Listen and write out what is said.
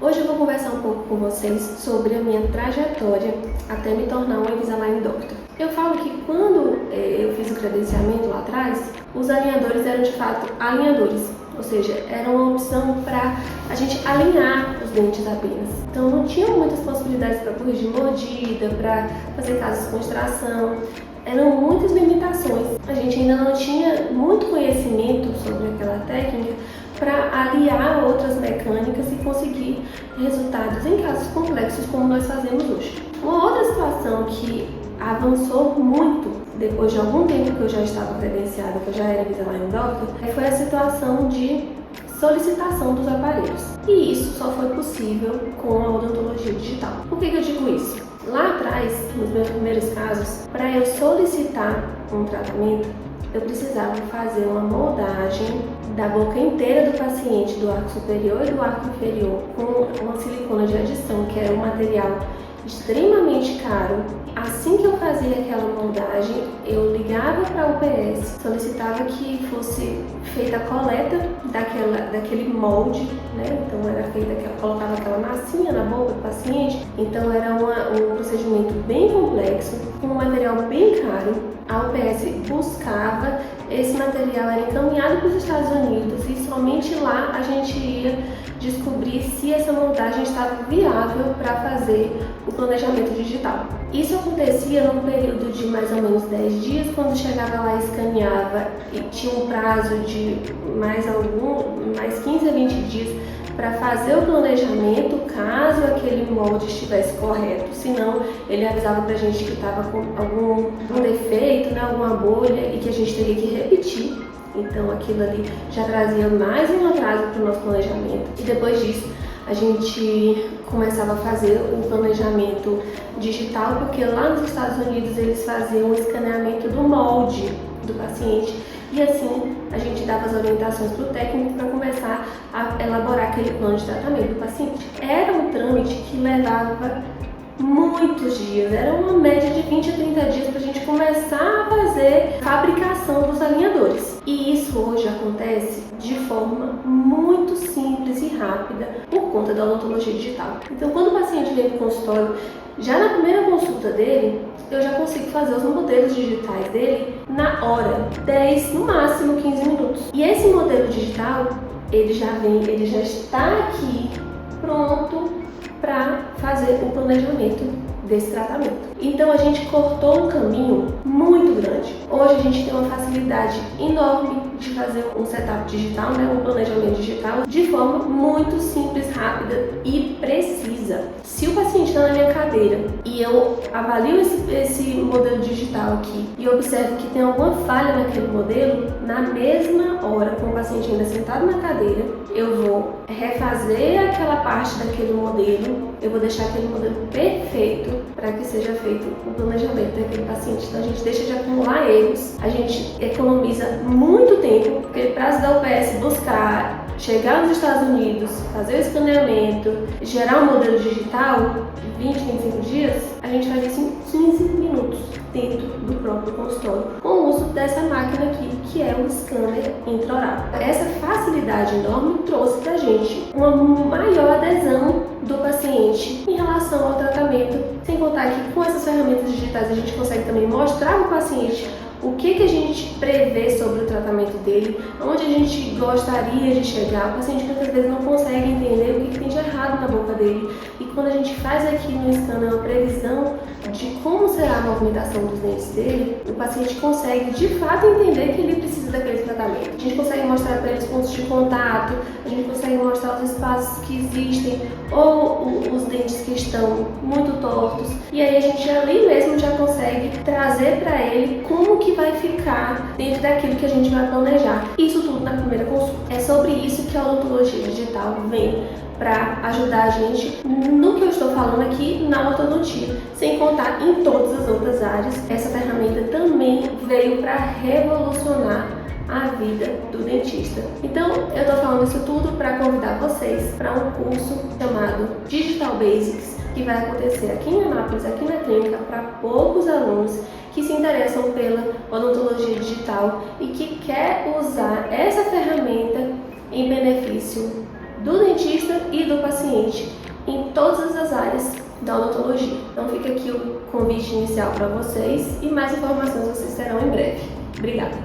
Hoje eu vou conversar um pouco com vocês sobre a minha trajetória até me tornar uma Invisalign Doctor. Eu falo que quando eu fiz o credenciamento lá atrás, os alinhadores eram de fato alinhadores, ou seja, era uma opção para a gente alinhar os dentes apenas. Então não tinha muitas possibilidades para corrigir mordida, para fazer casos com extração. Eram muitas limitações. A gente ainda não tinha muito conhecimento sobre aquela técnica para aliar outras mecânicas e conseguir resultados em casos complexos como nós fazemos hoje. Uma outra situação que avançou muito depois de algum tempo que eu já estava credenciada, que eu já era Invisalign Doctor, foi a situação de solicitação dos aparelhos. E isso só foi possível com a odontologia digital. Por que eu digo isso? Lá atrás, nos meus primeiros casos, para eu solicitar um tratamento, eu precisava fazer uma moldagem da boca inteira do paciente, do arco superior e do arco inferior, com uma silicona de adição, que era um material extremamente caro. Assim que eu fazia aquela moldagem, eu ligava para a UPS, solicitava que fosse feita a coleta daquele molde, né? Então era feita, colocava aquela massinha na boca do paciente. Então era um procedimento bem complexo, com um material bem caro. A UPS buscava, esse material era encaminhado para os Estados Unidos e somente lá a gente ia descobrir se essa moldagem estava viável para fazer o planejamento digital. Isso acontecia num período de mais ou menos 10 dias, quando chegava lá e escaneava e tinha um prazo de mais 15 a 20 dias para fazer o planejamento, caso aquele molde estivesse correto. Senão, ele avisava pra gente que estava com algum defeito, né, alguma bolha, e que a gente teria que repetir. Então, aquilo ali já trazia mais um atraso para o nosso planejamento. E depois disso, a gente começava a fazer o planejamento digital, porque lá nos Estados Unidos eles faziam o escaneamento do molde do paciente. E assim a gente dava as orientações para o técnico para começar a elaborar aquele plano de tratamento do paciente. Era um trâmite que levava muitos dias, era uma média de 20 a 30 dias para a gente começar a fazer a fabricação dos alinhadores. E isso hoje acontece de forma muito simples e rápida por conta da odontologia digital. Então, quando o paciente vem para o consultório, já na primeira consulta dele, eu já consigo fazer os modelos digitais dele na hora, 10, no máximo 15 minutos. E esse modelo digital, ele já está aqui pronto para fazer o planejamento desse tratamento. Então a gente cortou um caminho muito grande. Hoje a gente tem uma facilidade enorme de fazer um setup digital, né, um planejamento digital, de forma muito simples, rápida e precisa. Se o paciente está na minha cadeira e eu avalio esse modelo digital aqui e observo que tem alguma falha naquele modelo, na mesma hora, com o paciente ainda sentado na cadeira, eu vou refazer aquela parte daquele modelo, eu vou deixar aquele modelo perfeito para que seja feito o planejamento daquele paciente. Então a gente deixa de acumular erros, a gente economiza muito tempo, porque o prazo da UPS buscar, chegar nos Estados Unidos, fazer o escaneamento, gerar um modelo digital, 20, 25 dias, a gente faz isso em 15 minutos dentro do próprio consultório, com o uso dessa máquina aqui, que é um scanner intraoral. Essa facilidade enorme trouxe pra gente uma maior adesão do paciente em relação ao tratamento, sem contar que com essas ferramentas digitais a gente consegue também mostrar para o paciente o que a gente prevê sobre o tratamento dele, onde a gente gostaria de chegar. O paciente muitas vezes não consegue entender o que tem de errado na boca dele. E quando a gente faz aqui no scanner uma previsão de como será a movimentação dos dentes dele, o paciente consegue de fato entender que ele precisa daquele tratamento. A gente consegue mostrar para ele os pontos de contato, a gente consegue mostrar os espaços que existem ou os dentes que estão muito tortos. E aí a gente ali mesmo já consegue trazer para ele como que vai ficar dentro daquilo que a gente vai planejar. Isso tudo na primeira consulta. É sobre isso que a odontologia digital vem para ajudar a gente no que eu estou falando aqui na ortodontia, sem contar em todas as outras áreas. Essa ferramenta também veio para revolucionar a vida do dentista. Então, eu estou falando isso tudo para convidar vocês para um curso chamado Digital Basics, que vai acontecer aqui em Anápolis, aqui na clínica, para poucos alunos que se interessam pela odontologia digital e que quer usar essa ferramenta em benefício do dentista e do paciente em todas as áreas da odontologia. Então fica aqui o convite inicial para vocês e mais informações vocês terão em breve. Obrigada!